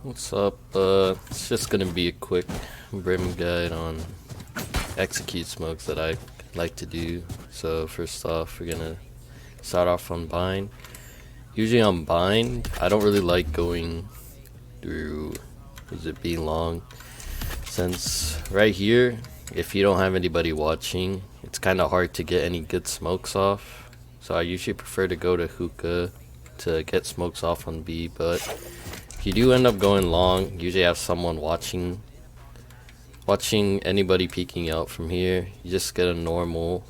What's up? It's just gonna be a quick Brim guide on execute smokes that I like to do. So first off, we're gonna start off on bind. Usually on bind, I don't really like going through B long, since right here, if you don't have anybody watching, it's kind of hard to get any good smokes off. So I usually prefer to go to hookah to get smokes off on B, but if you do end up going long, usually have someone watching anybody peeking out from here. You just get a normal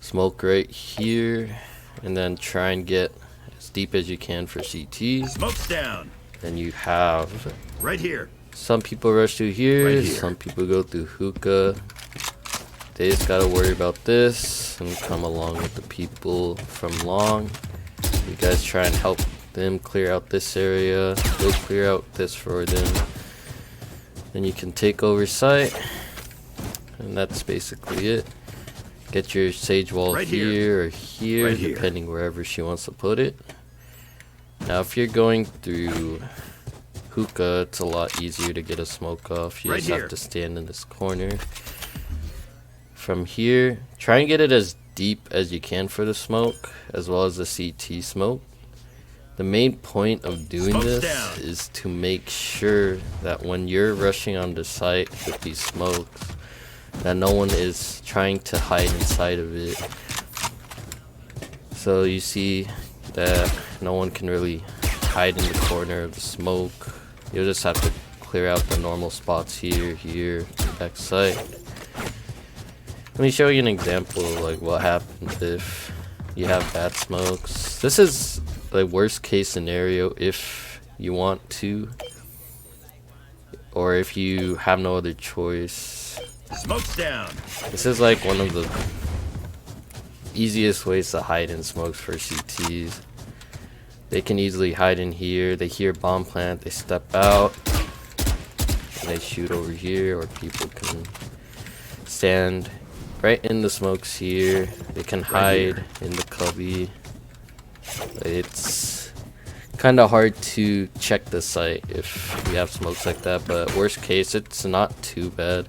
smoke right here, and then try and get as deep as you can for CT. Smoke's down. Then you have right here. Some people rush through here, Right here. Some people go through hookah. They just gotta worry about this and come along with the people from long. You guys try and help them clear out this area. They'll clear out this for them. Then you can take over site, and that's basically it. Get your sage wall right here or here, right here, depending wherever she wants to put it. Now, if you're going through hookah, it's a lot easier to get a smoke off. You right just here. have to stand in this corner. From here, try and get it as deep as you can for the smoke, as well as the CT smoke. The main point of doing Smoke's this down. is to make sure that when you're rushing on the site with these smokes, that no one is trying to hide inside of it. So you see that no one can really hide in the corner of the smoke. You'll just have to clear out the normal spots here, back site. Let me show you an example of like what happens if you have bad smokes. This is the worst case scenario if you want to, or if you have no other choice. Smoke's down. This is like one of the easiest ways to hide in smokes for CTs. They can easily hide in here. They hear bomb plant, they step out, and they shoot over here, or people can stand right in the smokes here. They can hide in the cubby. It's kind of hard to check the site if you have smokes like that, but worst case, it's not too bad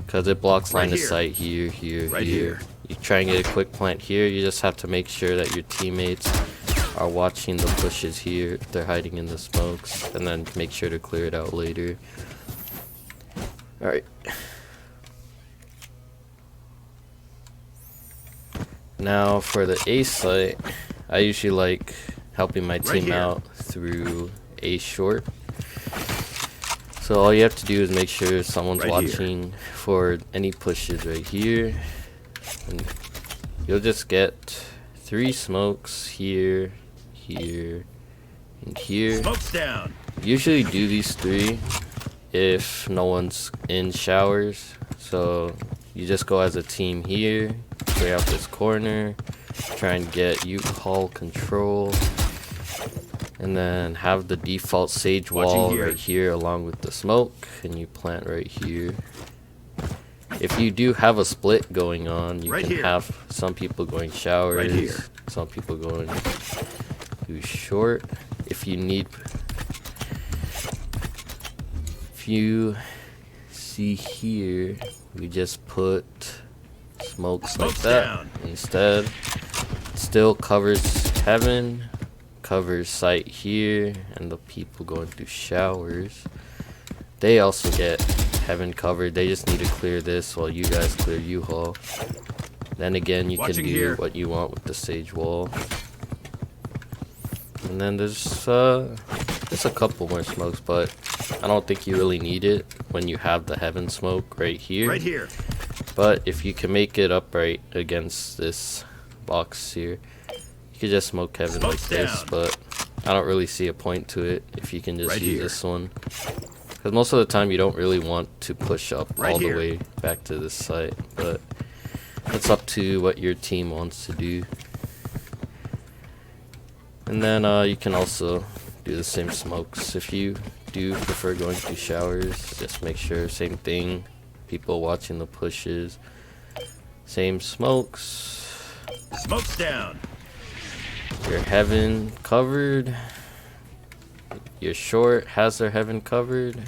because it blocks line of sight here, here. You try and get a quick plant here. You just have to make sure that your teammates are watching the pushes here if they're hiding in the smokes, and then make sure to clear it out later. Alright. Now for the A site, I usually like helping my team out through A short. So all you have to do is make sure someone's watching for any pushes right here, and you'll just get 3 smokes here, here, and here. Smoke's down. Usually do these 3 if no one's in showers. So you just go as a team here, clear out this corner, try and get U-Call control, and then have the default sage wall right here along with the smoke, and you plant right here. If you do have a split going on, you can have some people going showers, some people going through short. If you need, if you see here, we just put smokes like that. Instead, it still covers heaven, covers site here, and the people going through showers, they also get heaven covered. They just need to clear this while you guys clear U-Haul. Then again, you can do what you want with the sage wall. And then there's just a couple more smokes, but I don't think you really need it when you have the heaven smoke right here. But if you can make it upright against this box here, you could just smoke heaven like this, but I don't really see a point to it if you can just use this one. Because most of the time you don't really want to push up all the way back to this site, but it's up to what your team wants to do. And then you can also do the same smokes. If you do prefer going through showers, just make sure, same thing, people watching the pushes, same smokes. Smoke's down. Your heaven covered. your short has their heaven covered.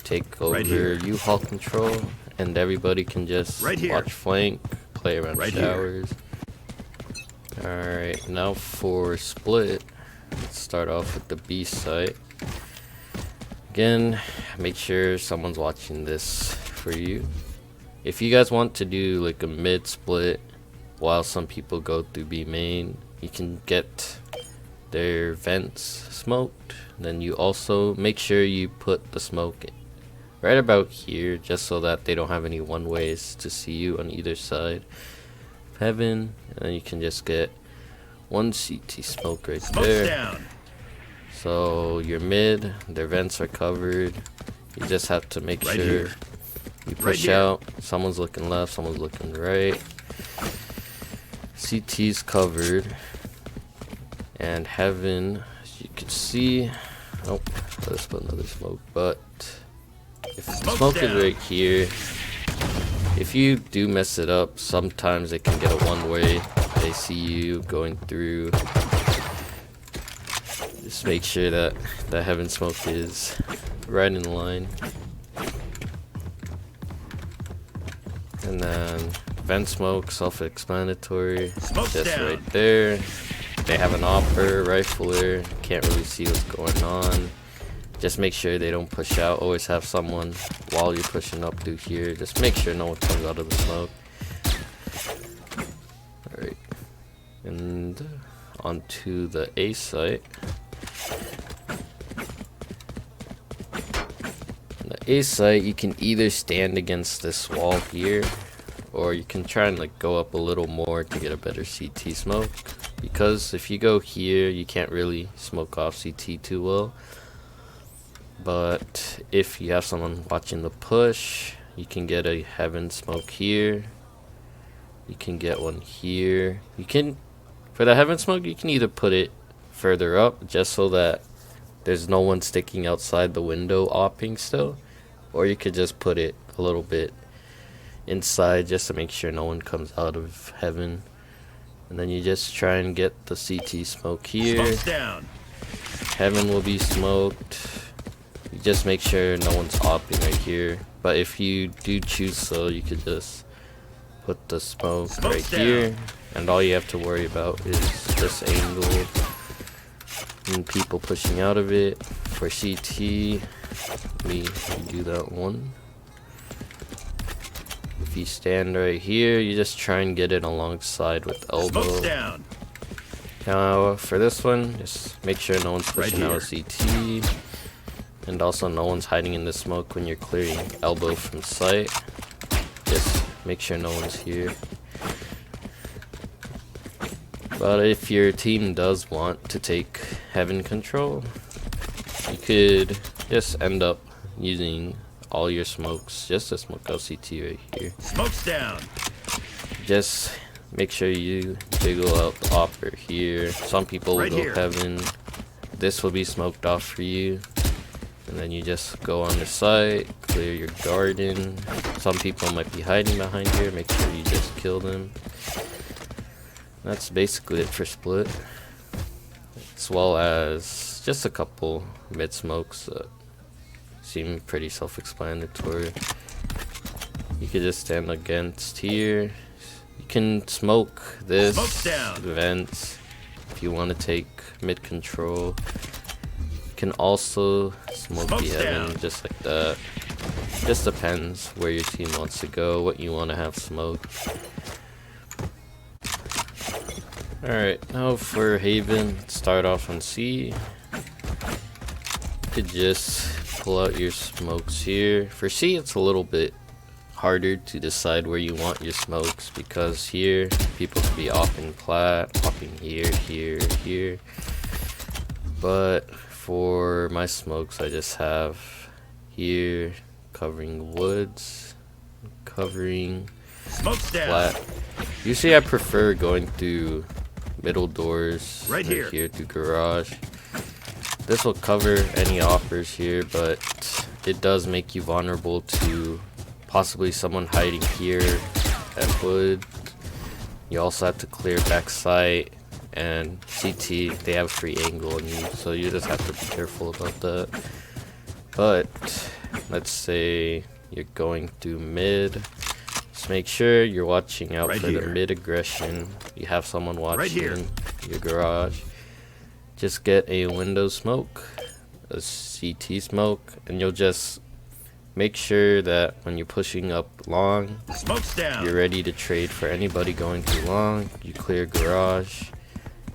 Take over Right here. U-Haul control, and everybody can just Right here. watch flank, play around Right here. showers. Alright, now for split, let's start off with the B site. Again, make sure someone's watching this for you. If you guys want to do like a mid split while some people go through B main, you can get their vents smoked. Then you also make sure you put the smoke right about here, just so that they don't have any one ways to see you on either side of heaven. And then you can just get one CT smoke right Smoke's there. down. So your mid, their vents are covered. You just have to make Right sure here. you Right push here. out. Someone's looking left, someone's looking right. CT's covered. And heaven, as you can see, oh, let's put another smoke. But if the Smoke's smoke is down. right here, if you do mess it up, sometimes it can get a one-way. They see you going through. Just make sure that the heaven smoke is right in line. And then vent smoke, self-explanatory, Smoke's just down. right there. They have an opper, rifler, can't really see what's going on. Just make sure they don't push out. Always have someone while you're pushing up through here. Just make sure no one comes out of the smoke. Alright. And onto the A site. On the A site, you can either stand against this wall here, or you can try and like go up a little more to get a better CT smoke. Because if you go here, you can't really smoke off CT too well. But if you have someone watching the push, you can get a heaven smoke here. You can get one here. You can, for the heaven smoke, you can either put it further up just so that there's no one sticking outside the window opping still, or you could just put it a little bit inside just to make sure no one comes out of heaven. And then you just try and get the CT smoke here. Smoke's down. Heaven will be smoked. You just make sure no one's opping right here. But if you do choose so, you could just put the smoke Smoke's right down. here. And all you have to worry about is this angle and people pushing out of it. For CT, let me do that one. If you stand right here, you just try and get it alongside with elbow. Smoke's down. Now for this one, just make sure no one's Right pushing out of CT, and also no one's hiding in the smoke when you're clearing elbow from sight. Just make sure no one's here. But if your team does want to take heaven control, you could just end up using all your smokes just to smoke out CT right here. Smoke's down. Just make sure you jiggle out the opper here. Some people will Right go here. heaven. This will be smoked off for you. And then you just go on the site, clear your garden. Some people might be hiding behind here. Make sure you just kill them. That's basically it for split. As well as just a couple mid smokes that seem pretty self-explanatory. You could just stand against here. You can smoke this, Smoke's down. vents, if you want to take mid control. You can also smoke Smoke's the heaven down. just like that. Just depends where your team wants to go, what you want to have smoked. Alright, now for Haven, start off on C. You could just pull out your smokes here. For C, it's a little bit harder to decide where you want your smokes, because here people could be opping plat, opping here, here, here. But for my smokes, I just have here covering woods, covering Smoke's down. flat. Usually I prefer going through middle doors Right here. through garage. This will cover any offers here, but it does make you vulnerable to possibly someone hiding here at wood. You also have to clear back sight and CT, they have free angle on you, so you just have to be careful about that. But let's say you're going through mid, just make sure you're watching out for the mid aggression. You have someone watching your garage. Just get a window smoke, a CT smoke, and you'll just make sure that when you're pushing up long, you're ready to trade for anybody going too long. You clear garage.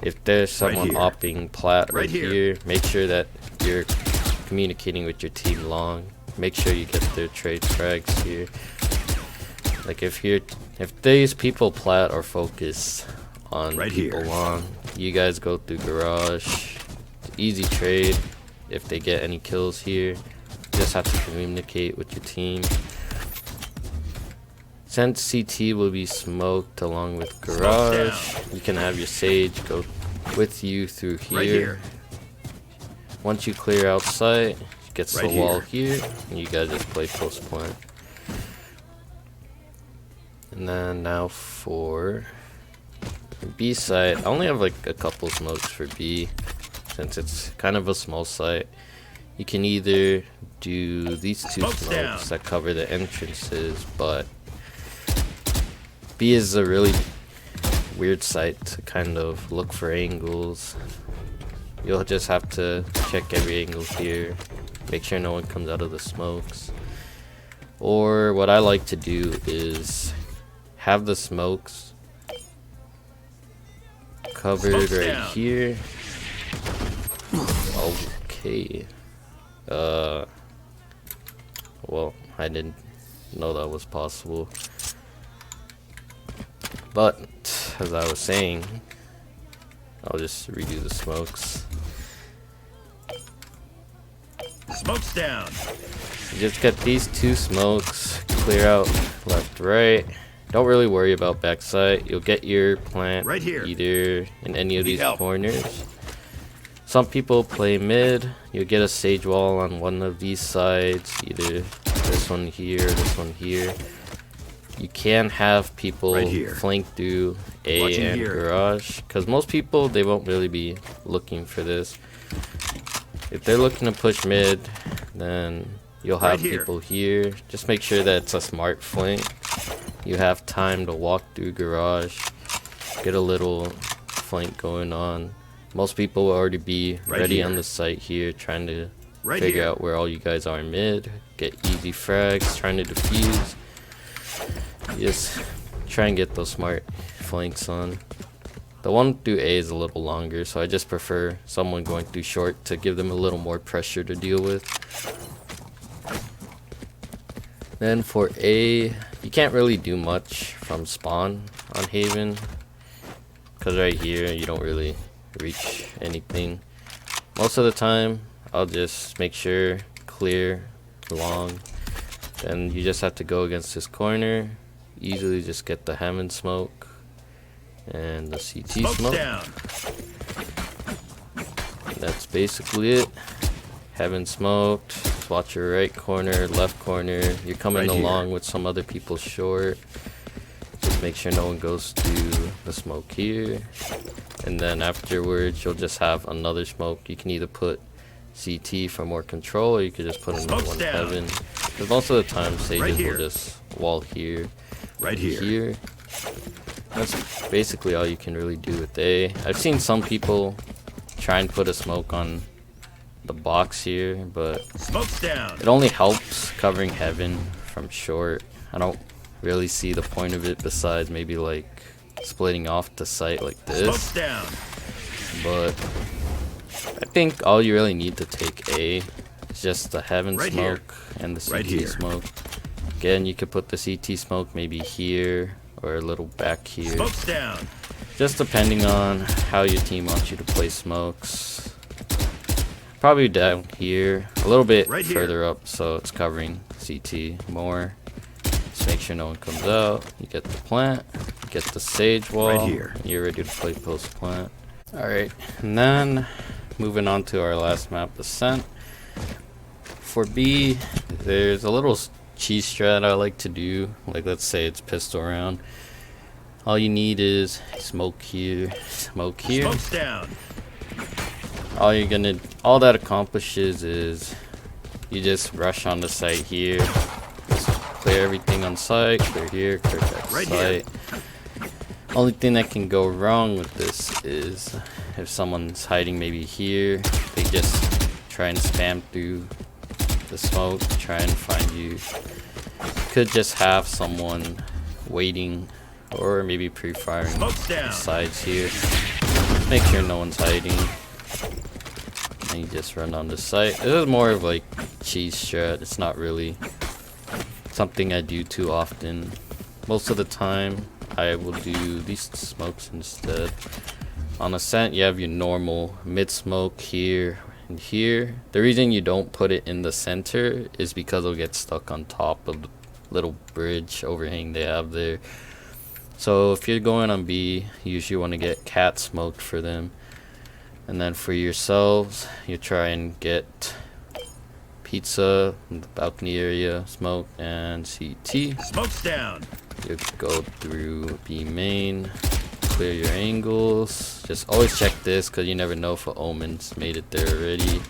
If there's someone opping plat right here, make sure that you're communicating with your team long. Make sure you get their trade frags here. Like if these people plat or focus on people long, you guys go through garage. Easy trade. If they get any kills here, you just have to communicate with your team. Since CT will be smoked along with garage, you can have your Sage go with you through here. Once you clear out sight, gets the wall here, and you guys just play post plant. And then now for B site, I only have like a couple smokes for B, since it's kind of a small site. You can either do these two smokes that cover the entrances, but B is a really weird site to kind of look for angles. You'll just have to check every angle here, make sure no one comes out of the smokes. Or what I like to do is have the smokes covered right here. Okay. Well, I didn't know that was possible. But as I was saying, I'll just redo the smokes. Smokes down. You just get these two smokes, clear out left, right. Don't really worry about backside. You'll get your plant either in any of these corners. Some people play mid. You'll get a sage wall on one of these sides, either this one here, this one here. You can have people flank through A and garage, because most people, they won't really be looking for this. If they're looking to push mid, then you'll have people here. Just make sure that it's a smart flank. You have time to walk through garage, get a little flank going on. Most people will already be ready on the site here, trying to figure out where all you guys are in mid, get easy frags, trying to defuse. Just try and get those smart flanks on. The one through A is a little longer, so I just prefer someone going through short to give them a little more pressure to deal with. Then for A, you can't really do much from spawn on Haven, because right here you don't really reach anything. Most of the time, I'll just make sure clear long. Then you just have to go against this corner. Easily just get the Heaven smoke and the CT smoke. That's basically it. Heaven smoked. Just watch your right corner, left corner. You're coming along with some other people short. Just make sure no one goes through the smoke here. And then afterwards, you'll just have another smoke. You can either put CT for more control, or you could just put another one Heaven. Because most of the time, Sages will just wall here. Here. That's basically all you can really do with A. I've seen some people try and put a smoke on the box here, but it only helps covering Heaven from short. I don't really see the point of it besides maybe like splitting off the site like this. But I think all you really need to take A is just the Heaven smoke and the CT smoke. Again, you could put the CT smoke maybe here or a little back here. Just depending on how your team wants you to play smokes. Probably down here, a little bit further up, so it's covering CT more. Just make sure no one comes out. You get the plant, you get the sage wall, and you're ready to play post plant. Alright, and then moving on to our last map, Ascent. For B, there's a little cheese strat I like to do. Like, let's say it's pistol round. All you need is smoke here, smoke here. Smoke's down. All that accomplishes is you just rush on the site here, just clear everything on site, clear here, clear that Right site. Only thing that can go wrong with this is if someone's hiding maybe here, they just try and spam through the smoke, try and find you. Could just have someone waiting or maybe pre-firing the sides here. Make sure no one's hiding. And you just run on the site. This is more of like cheese strat. It's not really something I do too often. Most of the time I will do these smokes instead. On Ascent you have your normal mid smoke here and here. The reason you don't put it in the center is because it'll get stuck on top of the little bridge overhang they have there. So if you're going on B, you usually want to get cat smoked for them. And then for yourselves, you try and get pizza in the balcony area, smoke, and CT. Smoke's down. You go through B main, clear your angles. Just always check this because you never know if a omen's made it there already.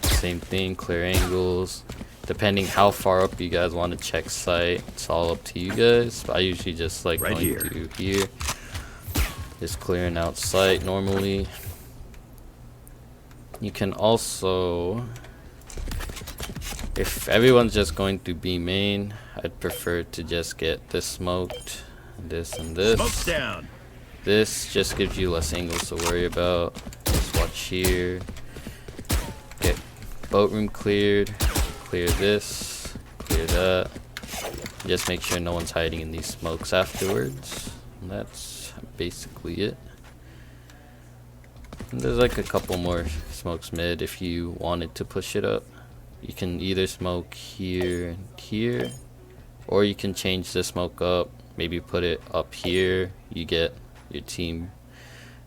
Same thing, clear angles. Depending how far up you guys want to check site, it's all up to you guys. But I usually just like right going here. through here, just clearing out site normally. You can also, if everyone's just going through B main, I'd prefer to just get this smoked, this and this. Smoke's down. This just gives you less angles to worry about. Just watch here. Get boat room cleared. Clear this. Clear that. Just make sure no one's hiding in these smokes afterwards. And that's basically it. And there's like a couple more smokes mid if you wanted to push it up. You can either smoke here and here, or you can change the smoke up, maybe put it up here. You get your team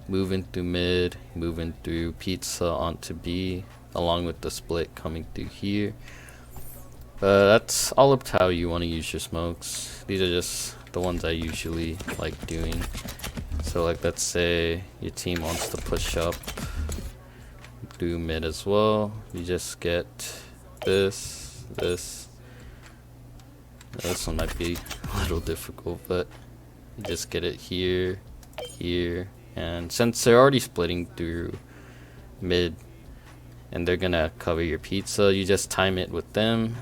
moving through mid, moving through pizza onto B, along with the split coming through here. That's all up to how you want to use your smokes. These are just the ones I usually like doing. So like, let's say your team wants to push up through mid as well. You just get this. This one might be a little difficult, but you just get it here, here, and since they're already splitting through mid and they're gonna cover your pizza, you just time it with them.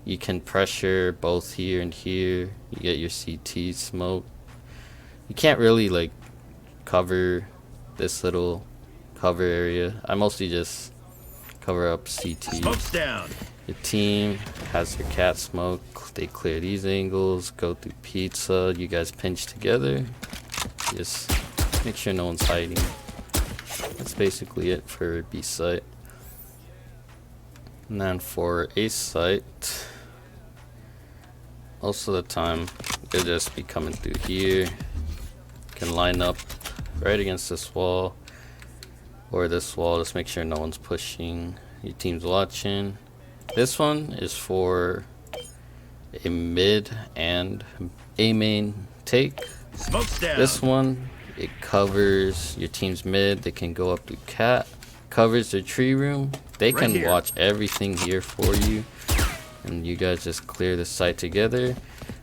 You can pressure both here and here. You get your CT smoke. You can't really like cover this little cover area. I mostly just cover up CT. Smoke's down. Your team has your cat smoke. They clear these angles, go through pizza. You guys pinch together. Just make sure no one's hiding. That's basically it for B site. And then for A site, most of the time they'll just be coming through here. You can line up right against this wall or this wall. Just make sure no one's pushing. Your team's watching. This one is for a mid and A main take. Smoke's down. This one, it covers your team's mid. They can go up to cat. Covers their tree room. They Right can here. watch everything here for you, and you guys just clear the site together.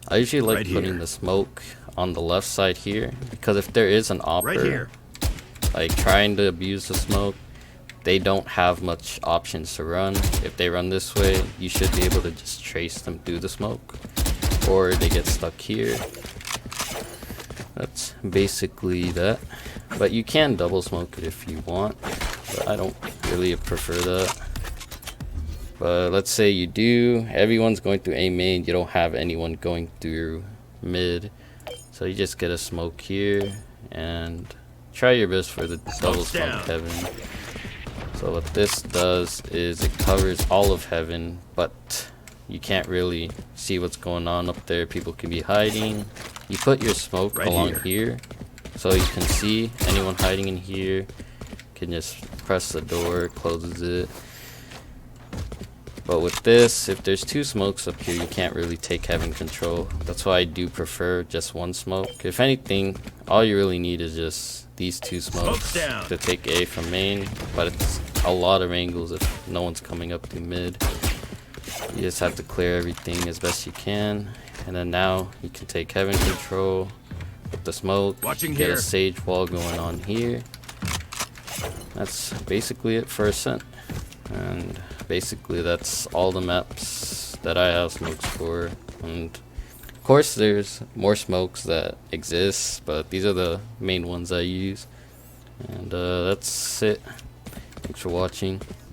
I usually like Right putting here. the smoke on the left side here, because if there is an Right opper here. like trying to abuse the smoke, they don't have much options to run. If they run this way, you should be able to just trace them through the smoke, or they get stuck here. That's basically that. But you can double smoke it if you want, but I don't really prefer that. But let's say you do, everyone's going through A main, you don't have anyone going through mid, so you just get a smoke here and try your best for the double Smoke's smoke down. heaven. So what this does is it covers all of heaven, but you can't really see what's going on up there. People can be hiding. You put your smoke Right along here, so you can see anyone hiding in here. Can just press the door, closes it. But with this, if there's two smokes up here, you can't really take heaven control. That's why I do prefer just one smoke. If anything, all you really need is just these two smokes down. to take A from main. But it's a lot of angles if no one's coming up through mid. You just have to clear everything as best you can. And then now you can take heaven control with the smoke. Watching get here. a sage wall going on here. That's basically it for Ascent. And basically that's all the maps that I have smokes for. And of course there's more smokes that exist, but these are the main ones I use. And that's it. Thanks for watching.